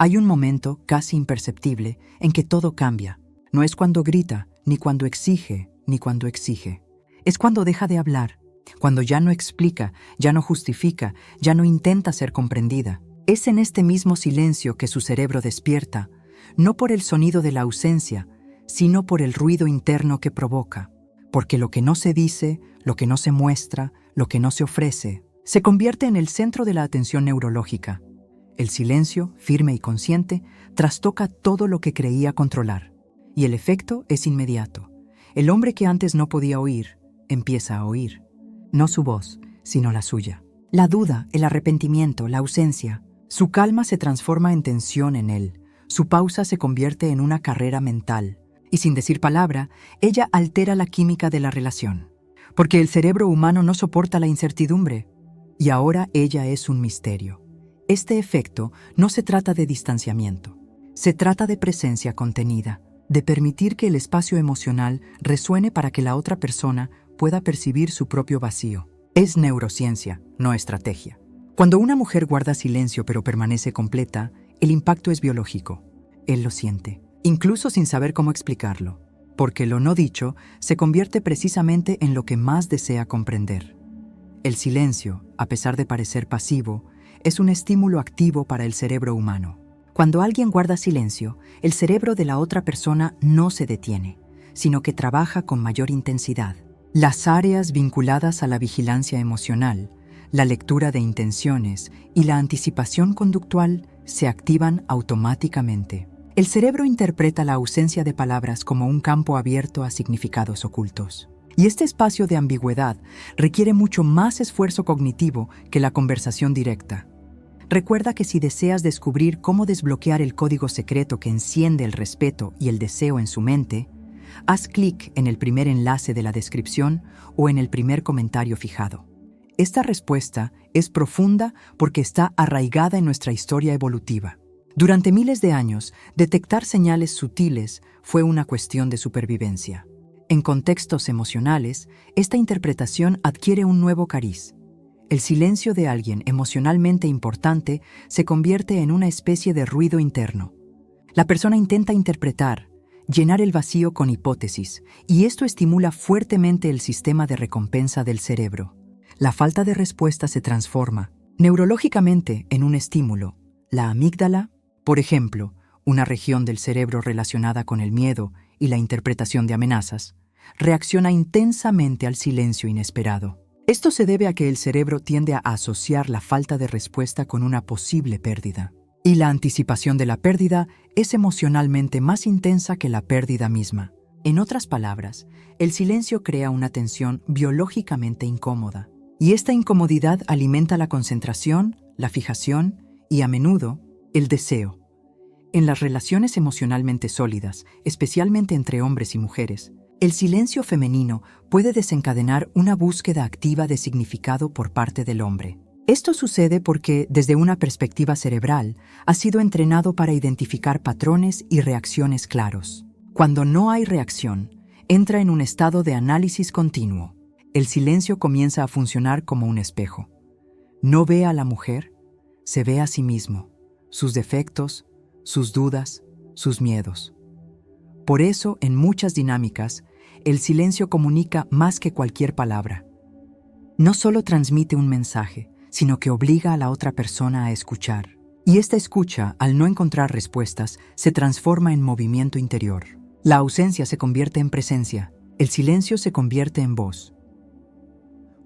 Hay un momento casi imperceptible en que todo cambia. No es cuando grita, ni cuando exige, ni cuando exige. Es cuando deja de hablar, cuando ya no explica, ya no justifica, ya no intenta ser comprendida. Es en este mismo silencio que su cerebro despierta, no por el sonido de la ausencia, sino por el ruido interno que provoca. Porque lo que no se dice, lo que no se muestra, lo que no se ofrece, se convierte en el centro de la atención neurológica. El silencio, firme y consciente, trastoca todo lo que creía controlar. Y el efecto es inmediato. El hombre que antes no podía oír, empieza a oír. No su voz, sino la suya. La duda, el arrepentimiento, la ausencia. Su calma se transforma en tensión en él. Su pausa se convierte en una carrera mental. Y sin decir palabra, ella altera la química de la relación. Porque el cerebro humano no soporta la incertidumbre. Y ahora ella es un misterio. Este efecto no se trata de distanciamiento. Se trata de presencia contenida, de permitir que el espacio emocional resuene para que la otra persona pueda percibir su propio vacío. Es neurociencia, no estrategia. Cuando una mujer guarda silencio pero permanece completa, el impacto es biológico. Él lo siente, incluso sin saber cómo explicarlo, porque lo no dicho se convierte precisamente en lo que más desea comprender. El silencio, a pesar de parecer pasivo, es un estímulo activo para el cerebro humano. Cuando alguien guarda silencio, el cerebro de la otra persona no se detiene, sino que trabaja con mayor intensidad. Las áreas vinculadas a la vigilancia emocional, la lectura de intenciones y la anticipación conductual se activan automáticamente. El cerebro interpreta la ausencia de palabras como un campo abierto a significados ocultos. Y este espacio de ambigüedad requiere mucho más esfuerzo cognitivo que la conversación directa. Recuerda que si deseas descubrir cómo desbloquear el código secreto que enciende el respeto y el deseo en su mente, haz clic en el primer enlace de la descripción o en el primer comentario fijado. Esta respuesta es profunda porque está arraigada en nuestra historia evolutiva. Durante miles de años, detectar señales sutiles fue una cuestión de supervivencia. En contextos emocionales, esta interpretación adquiere un nuevo cariz. El silencio de alguien emocionalmente importante se convierte en una especie de ruido interno. La persona intenta interpretar, llenar el vacío con hipótesis, y esto estimula fuertemente el sistema de recompensa del cerebro. La falta de respuesta se transforma neurológicamente en un estímulo. La amígdala, por ejemplo, una región del cerebro relacionada con el miedo y la interpretación de amenazas, reacciona intensamente al silencio inesperado. Esto se debe a que el cerebro tiende a asociar la falta de respuesta con una posible pérdida. Y la anticipación de la pérdida es emocionalmente más intensa que la pérdida misma. En otras palabras, el silencio crea una tensión biológicamente incómoda. Y esta incomodidad alimenta la concentración, la fijación y, a menudo, el deseo. En las relaciones emocionalmente sólidas, especialmente entre hombres y mujeres, el silencio femenino puede desencadenar una búsqueda activa de significado por parte del hombre. Esto sucede porque, desde una perspectiva cerebral, ha sido entrenado para identificar patrones y reacciones claros. Cuando no hay reacción, entra en un estado de análisis continuo. El silencio comienza a funcionar como un espejo. No ve a la mujer, se ve a sí mismo, sus defectos, sus dudas, sus miedos. Por eso, en muchas dinámicas, el silencio comunica más que cualquier palabra. No solo transmite un mensaje, sino que obliga a la otra persona a escuchar. Y esta escucha, al no encontrar respuestas, se transforma en movimiento interior. La ausencia se convierte en presencia, el silencio se convierte en voz.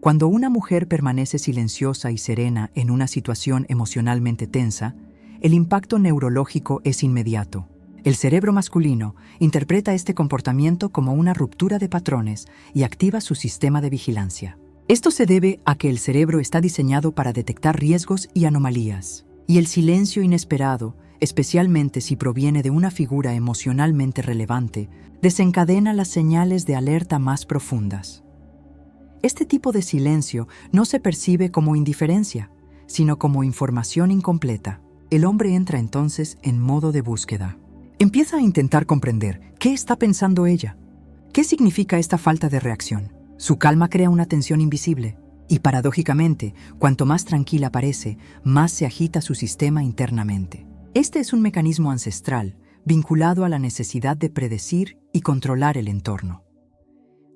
Cuando una mujer permanece silenciosa y serena en una situación emocionalmente tensa, el impacto neurológico es inmediato. El cerebro masculino interpreta este comportamiento como una ruptura de patrones y activa su sistema de vigilancia. Esto se debe a que el cerebro está diseñado para detectar riesgos y anomalías. Y el silencio inesperado, especialmente si proviene de una figura emocionalmente relevante, desencadena las señales de alerta más profundas. Este tipo de silencio no se percibe como indiferencia, sino como información incompleta. El hombre entra entonces en modo de búsqueda. Empieza a intentar comprender qué está pensando ella. ¿Qué significa esta falta de reacción? Su calma crea una tensión invisible. Y paradójicamente, cuanto más tranquila parece, más se agita su sistema internamente. Este es un mecanismo ancestral vinculado a la necesidad de predecir y controlar el entorno.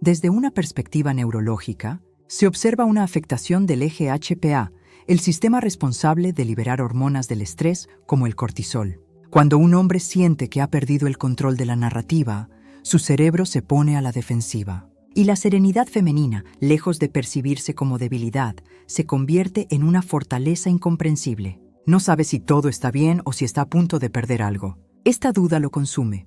Desde una perspectiva neurológica, se observa una afectación del eje HPA, el sistema responsable de liberar hormonas del estrés como el cortisol. Cuando un hombre siente que ha perdido el control de la narrativa, su cerebro se pone a la defensiva. Y la serenidad femenina, lejos de percibirse como debilidad, se convierte en una fortaleza incomprensible. No sabe si todo está bien o si está a punto de perder algo. Esta duda lo consume.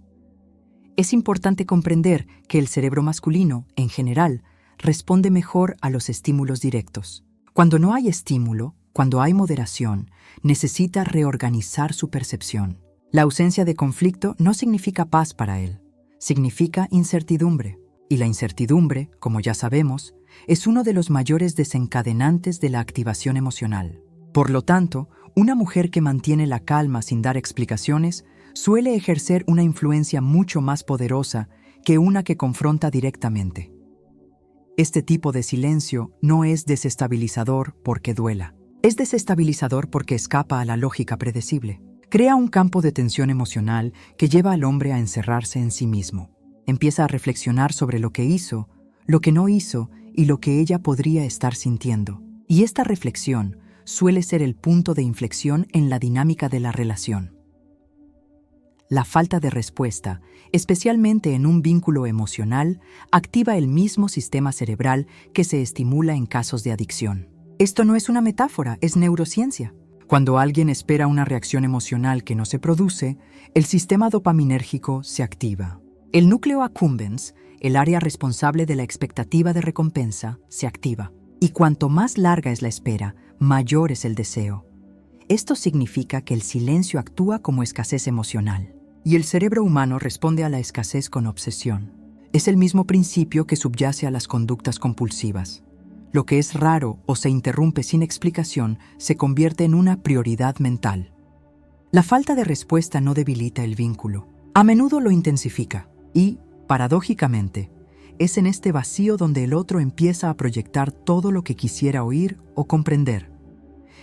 Es importante comprender que el cerebro masculino, en general, responde mejor a los estímulos directos. Cuando no hay estímulo, cuando hay moderación, necesita reorganizar su percepción. La ausencia de conflicto no significa paz para él, significa incertidumbre. Y la incertidumbre, como ya sabemos, es uno de los mayores desencadenantes de la activación emocional. Por lo tanto, una mujer que mantiene la calma sin dar explicaciones suele ejercer una influencia mucho más poderosa que una que confronta directamente. Este tipo de silencio no es desestabilizador porque duela. Es desestabilizador porque escapa a la lógica predecible. Crea un campo de tensión emocional que lleva al hombre a encerrarse en sí mismo. Empieza a reflexionar sobre lo que hizo, lo que no hizo y lo que ella podría estar sintiendo. Y esta reflexión suele ser el punto de inflexión en la dinámica de la relación. La falta de respuesta, especialmente en un vínculo emocional, activa el mismo sistema cerebral que se estimula en casos de adicción. Esto no es una metáfora, es neurociencia. Cuando alguien espera una reacción emocional que no se produce, el sistema dopaminérgico se activa. El núcleo accumbens, el área responsable de la expectativa de recompensa, se activa. Y cuanto más larga es la espera, mayor es el deseo. Esto significa que el silencio actúa como escasez emocional. Y el cerebro humano responde a la escasez con obsesión. Es el mismo principio que subyace a las conductas compulsivas. Lo que es raro o se interrumpe sin explicación se convierte en una prioridad mental. La falta de respuesta no debilita el vínculo. A menudo lo intensifica. Y, paradójicamente, es en este vacío donde el otro empieza a proyectar todo lo que quisiera oír o comprender.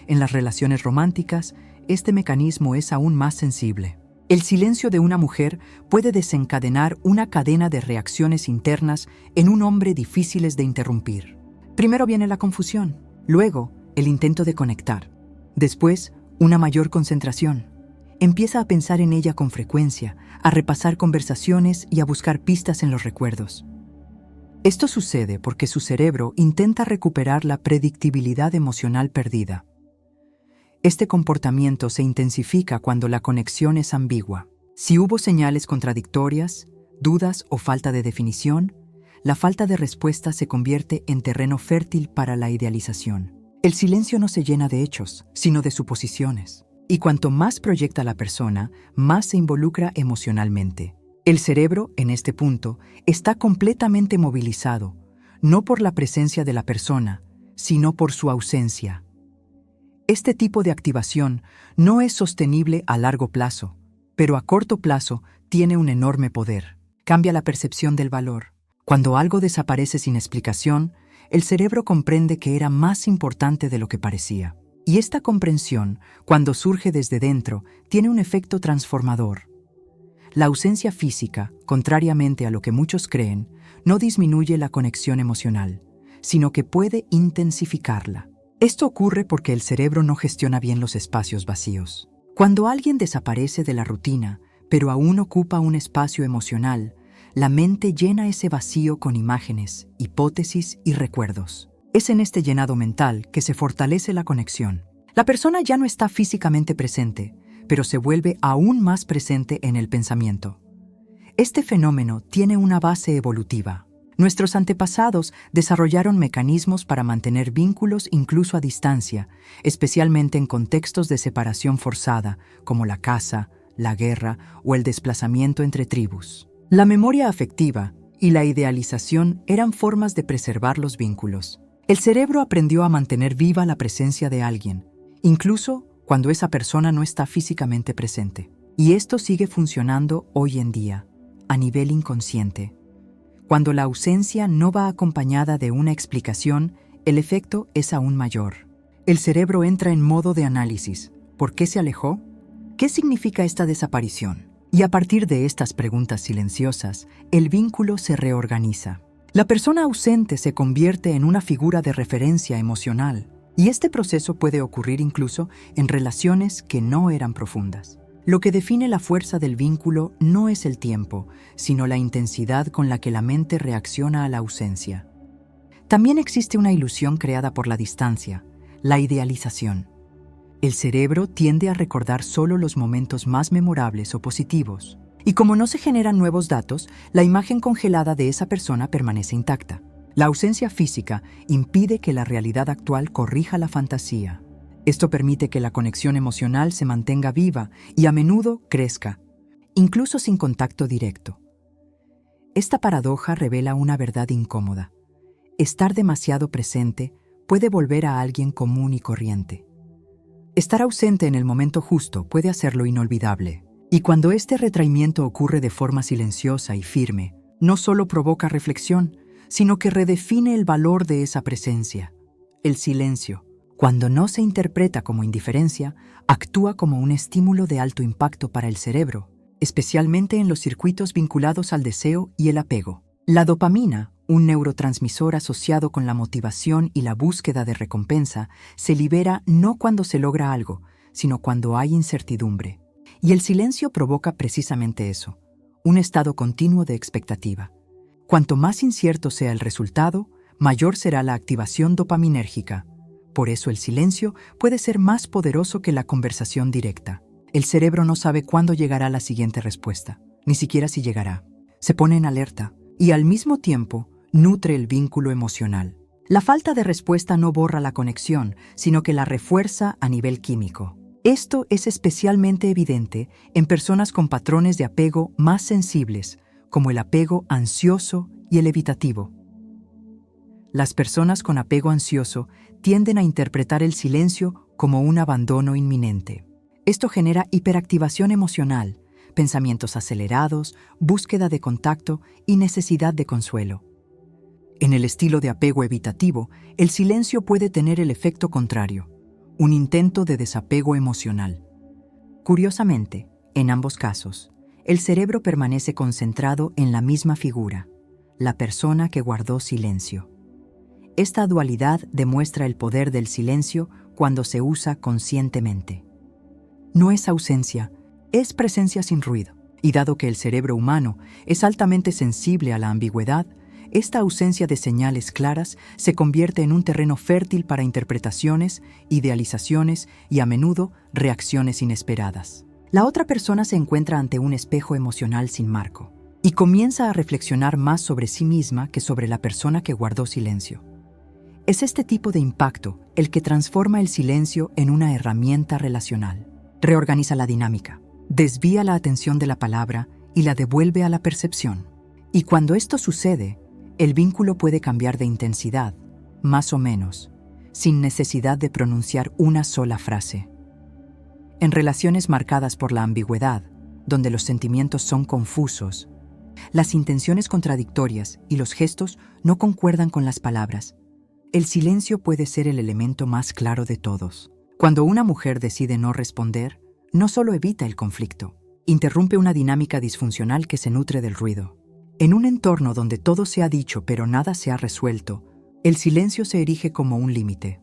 En las relaciones románticas, este mecanismo es aún más sensible. El silencio de una mujer puede desencadenar una cadena de reacciones internas en un hombre difíciles de interrumpir. Primero viene la confusión, luego el intento de conectar, después una mayor concentración. Empieza a pensar en ella con frecuencia, a repasar conversaciones y a buscar pistas en los recuerdos. Esto sucede porque su cerebro intenta recuperar la predictibilidad emocional perdida. Este comportamiento se intensifica cuando la conexión es ambigua. Si hubo señales contradictorias, dudas o falta de definición, la falta de respuesta se convierte en terreno fértil para la idealización. El silencio no se llena de hechos, sino de suposiciones. Y cuanto más proyecta la persona, más se involucra emocionalmente. El cerebro, en este punto, está completamente movilizado, no por la presencia de la persona, sino por su ausencia. Este tipo de activación no es sostenible a largo plazo, pero a corto plazo tiene un enorme poder. Cambia la percepción del valor. Cuando algo desaparece sin explicación, el cerebro comprende que era más importante de lo que parecía. Y esta comprensión, cuando surge desde dentro, tiene un efecto transformador. La ausencia física, contrariamente a lo que muchos creen, no disminuye la conexión emocional, sino que puede intensificarla. Esto ocurre porque el cerebro no gestiona bien los espacios vacíos. Cuando alguien desaparece de la rutina, pero aún ocupa un espacio emocional, la mente llena ese vacío con imágenes, hipótesis y recuerdos. Es en este llenado mental que se fortalece la conexión. La persona ya no está físicamente presente, pero se vuelve aún más presente en el pensamiento. Este fenómeno tiene una base evolutiva. Nuestros antepasados desarrollaron mecanismos para mantener vínculos incluso a distancia, especialmente en contextos de separación forzada, como la caza, la guerra o el desplazamiento entre tribus. La memoria afectiva y la idealización eran formas de preservar los vínculos. El cerebro aprendió a mantener viva la presencia de alguien, incluso cuando esa persona no está físicamente presente. Y esto sigue funcionando hoy en día, a nivel inconsciente. Cuando la ausencia no va acompañada de una explicación, el efecto es aún mayor. El cerebro entra en modo de análisis. ¿Por qué se alejó? ¿Qué significa esta desaparición? Y a partir de estas preguntas silenciosas, el vínculo se reorganiza. La persona ausente se convierte en una figura de referencia emocional, y este proceso puede ocurrir incluso en relaciones que no eran profundas. Lo que define la fuerza del vínculo no es el tiempo, sino la intensidad con la que la mente reacciona a la ausencia. También existe una ilusión creada por la distancia, la idealización. El cerebro tiende a recordar solo los momentos más memorables o positivos, y como no se generan nuevos datos, la imagen congelada de esa persona permanece intacta. La ausencia física impide que la realidad actual corrija la fantasía. Esto permite que la conexión emocional se mantenga viva y a menudo crezca, incluso sin contacto directo. Esta paradoja revela una verdad incómoda. Estar demasiado presente puede volver a alguien común y corriente. Estar ausente en el momento justo puede hacerlo inolvidable. Y cuando este retraimiento ocurre de forma silenciosa y firme, no solo provoca reflexión, sino que redefine el valor de esa presencia. El silencio, cuando no se interpreta como indiferencia, actúa como un estímulo de alto impacto para el cerebro, especialmente en los circuitos vinculados al deseo y el apego. La dopamina, un neurotransmisor asociado con la motivación y la búsqueda de recompensa, se libera no cuando se logra algo, sino cuando hay incertidumbre. Y el silencio provoca precisamente eso, un estado continuo de expectativa. Cuanto más incierto sea el resultado, mayor será la activación dopaminérgica. Por eso el silencio puede ser más poderoso que la conversación directa. El cerebro no sabe cuándo llegará la siguiente respuesta, ni siquiera si llegará. Se pone en alerta y al mismo tiempo nutre el vínculo emocional. La falta de respuesta no borra la conexión, sino que la refuerza a nivel químico. Esto es especialmente evidente en personas con patrones de apego más sensibles, como el apego ansioso y el evitativo. Las personas con apego ansioso tienden a interpretar el silencio como un abandono inminente. Esto genera hiperactivación emocional, pensamientos acelerados, búsqueda de contacto y necesidad de consuelo. En el estilo de apego evitativo, el silencio puede tener el efecto contrario, un intento de desapego emocional. Curiosamente, en ambos casos, el cerebro permanece concentrado en la misma figura, la persona que guardó silencio. Esta dualidad demuestra el poder del silencio cuando se usa conscientemente. No es ausencia, es presencia sin ruido. Y dado que el cerebro humano es altamente sensible a la ambigüedad, esta ausencia de señales claras se convierte en un terreno fértil para interpretaciones, idealizaciones y a menudo reacciones inesperadas. La otra persona se encuentra ante un espejo emocional sin marco y comienza a reflexionar más sobre sí misma que sobre la persona que guardó silencio. Es este tipo de impacto el que transforma el silencio en una herramienta relacional. Reorganiza la dinámica, desvía la atención de la palabra y la devuelve a la percepción. Y cuando esto sucede, el vínculo puede cambiar de intensidad, más o menos, sin necesidad de pronunciar una sola frase. En relaciones marcadas por la ambigüedad, donde los sentimientos son confusos, las intenciones contradictorias y los gestos no concuerdan con las palabras, el silencio puede ser el elemento más claro de todos. Cuando una mujer decide no responder, no solo evita el conflicto, interrumpe una dinámica disfuncional que se nutre del ruido. En un entorno donde todo se ha dicho pero nada se ha resuelto, el silencio se erige como un límite.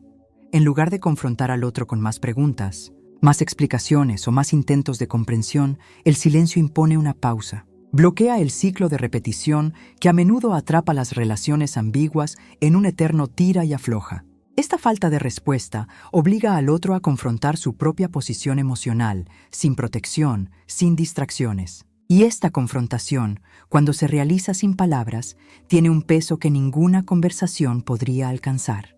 En lugar de confrontar al otro con más preguntas, más explicaciones o más intentos de comprensión, el silencio impone una pausa. Bloquea el ciclo de repetición que a menudo atrapa las relaciones ambiguas en un eterno tira y afloja. Esta falta de respuesta obliga al otro a confrontar su propia posición emocional, sin protección, sin distracciones. Y esta confrontación, cuando se realiza sin palabras, tiene un peso que ninguna conversación podría alcanzar.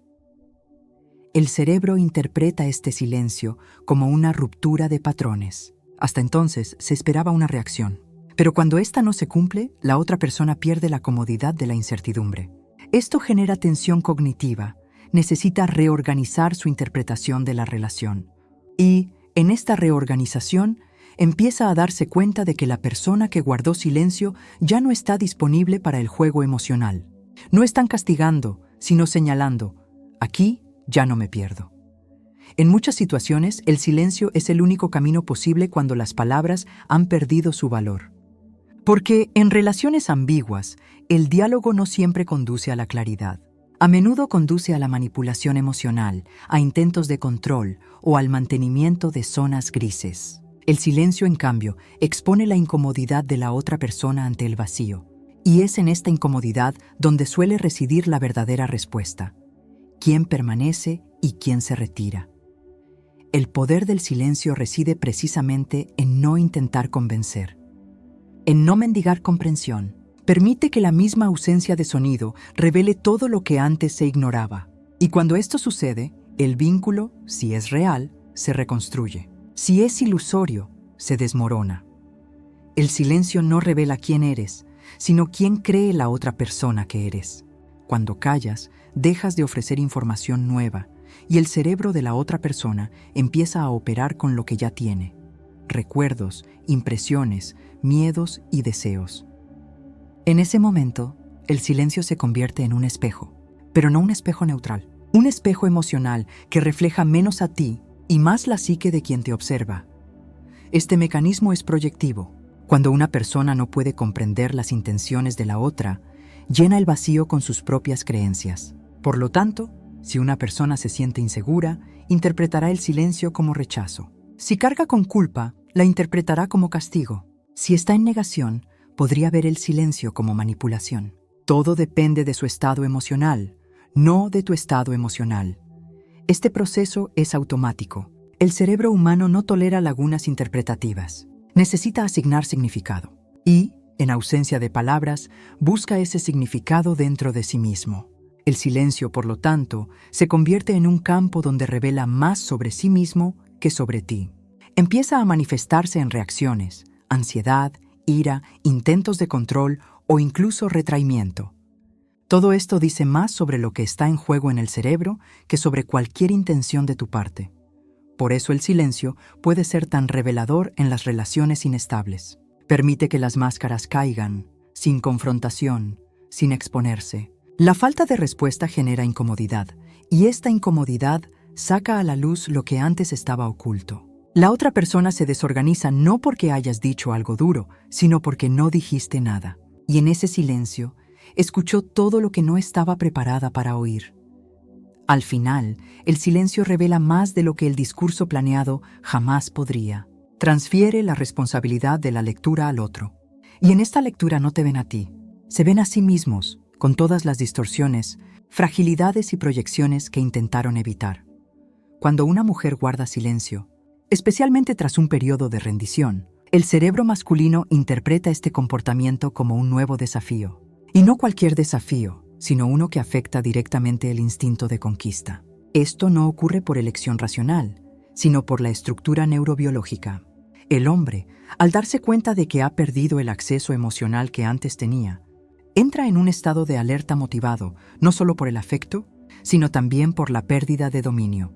El cerebro interpreta este silencio como una ruptura de patrones. Hasta entonces se esperaba una reacción. Pero cuando ésta no se cumple, la otra persona pierde la comodidad de la incertidumbre. Esto genera tensión cognitiva, necesita reorganizar su interpretación de la relación. Y, en esta reorganización, empieza a darse cuenta de que la persona que guardó silencio ya no está disponible para el juego emocional. No están castigando, sino señalando, aquí ya no me pierdo. En muchas situaciones, el silencio es el único camino posible cuando las palabras han perdido su valor. Porque en relaciones ambiguas, el diálogo no siempre conduce a la claridad. A menudo conduce a la manipulación emocional, a intentos de control o al mantenimiento de zonas grises. El silencio, en cambio, expone la incomodidad de la otra persona ante el vacío. Y es en esta incomodidad donde suele residir la verdadera respuesta. ¿Quién permanece y quién se retira? El poder del silencio reside precisamente en no intentar convencer, en no mendigar comprensión. Permite que la misma ausencia de sonido revele todo lo que antes se ignoraba. Y cuando esto sucede, el vínculo, si es real, se reconstruye. Si es ilusorio, se desmorona. El silencio no revela quién eres, sino quién cree la otra persona que eres. Cuando callas, dejas de ofrecer información nueva y el cerebro de la otra persona empieza a operar con lo que ya tiene: recuerdos, impresiones, miedos y deseos. En ese momento, el silencio se convierte en un espejo, pero no un espejo neutral, un espejo emocional que refleja menos a ti y más la psique de quien te observa. Este mecanismo es proyectivo. Cuando una persona no puede comprender las intenciones de la otra, llena el vacío con sus propias creencias. Por lo tanto, si una persona se siente insegura, interpretará el silencio como rechazo. Si carga con culpa, la interpretará como castigo. Si está en negación, podría ver el silencio como manipulación. Todo depende de su estado emocional, no de tu estado emocional. Este proceso es automático. El cerebro humano no tolera lagunas interpretativas. Necesita asignar significado. Y, en ausencia de palabras, busca ese significado dentro de sí mismo. El silencio, por lo tanto, se convierte en un campo donde revela más sobre sí mismo que sobre ti. Empieza a manifestarse en reacciones, ansiedad, ira, intentos de control o incluso retraimiento. Todo esto dice más sobre lo que está en juego en el cerebro que sobre cualquier intención de tu parte. Por eso el silencio puede ser tan revelador en las relaciones inestables. Permite que las máscaras caigan, sin confrontación, sin exponerse. La falta de respuesta genera incomodidad, y esta incomodidad saca a la luz lo que antes estaba oculto. La otra persona se desorganiza no porque hayas dicho algo duro, sino porque no dijiste nada. Y en ese silencio, escuchó todo lo que no estaba preparada para oír. Al final, el silencio revela más de lo que el discurso planeado jamás podría. Transfiere la responsabilidad de la lectura al otro. Y en esta lectura no te ven a ti, se ven a sí mismos, con todas las distorsiones, fragilidades y proyecciones que intentaron evitar. Cuando una mujer guarda silencio, especialmente tras un periodo de rendición, el cerebro masculino interpreta este comportamiento como un nuevo desafío. Y no cualquier desafío, sino uno que afecta directamente el instinto de conquista. Esto no ocurre por elección racional, sino por la estructura neurobiológica. El hombre, al darse cuenta de que ha perdido el acceso emocional que antes tenía, entra en un estado de alerta motivado, no solo por el afecto, sino también por la pérdida de dominio.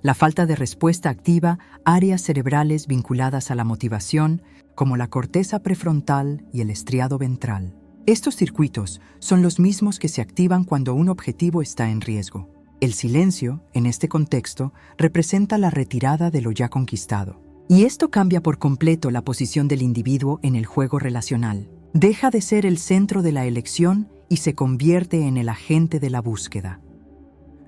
La falta de respuesta activa áreas cerebrales vinculadas a la motivación, como la corteza prefrontal y el estriado ventral. Estos circuitos son los mismos que se activan cuando un objetivo está en riesgo. El silencio, en este contexto, representa la retirada de lo ya conquistado. Y esto cambia por completo la posición del individuo en el juego relacional. Deja de ser el centro de la elección y se convierte en el agente de la búsqueda.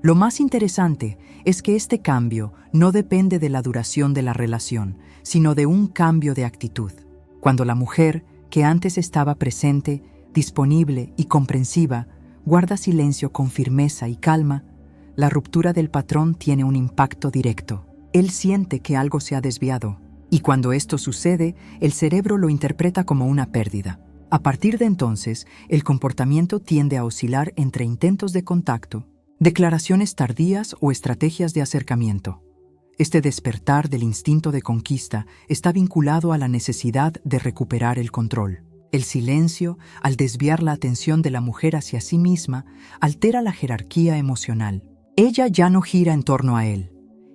Lo más interesante es que este cambio no depende de la duración de la relación, sino de un cambio de actitud. Cuando la mujer, que antes estaba presente, disponible y comprensiva, guarda silencio con firmeza y calma, la ruptura del patrón tiene un impacto directo. Él siente que algo se ha desviado, y cuando esto sucede, el cerebro lo interpreta como una pérdida. A partir de entonces, el comportamiento tiende a oscilar entre intentos de contacto, declaraciones tardías o estrategias de acercamiento. Este despertar del instinto de conquista está vinculado a la necesidad de recuperar el control. El silencio, al desviar la atención de la mujer hacia sí misma, altera la jerarquía emocional. Ella ya no gira en torno a él.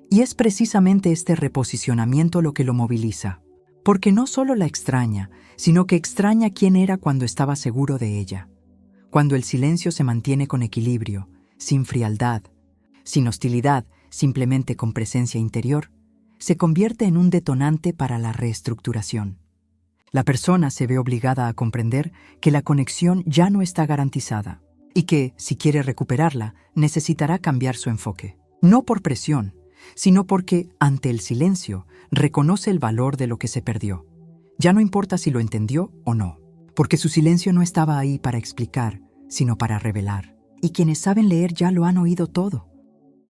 Y es precisamente este reposicionamiento lo que lo moviliza. Porque no solo la extraña, sino que extraña quién era cuando estaba seguro de ella. Cuando el silencio se mantiene con equilibrio, sin frialdad, sin hostilidad, simplemente con presencia interior, se convierte en un detonante para la reestructuración. La persona se ve obligada a comprender que la conexión ya no está garantizada y que, si quiere recuperarla, necesitará cambiar su enfoque. No por presión, sino porque, ante el silencio, reconoce el valor de lo que se perdió. Ya no importa si lo entendió o no, porque su silencio no estaba ahí para explicar, sino para revelar. Y quienes saben leer ya lo han oído todo.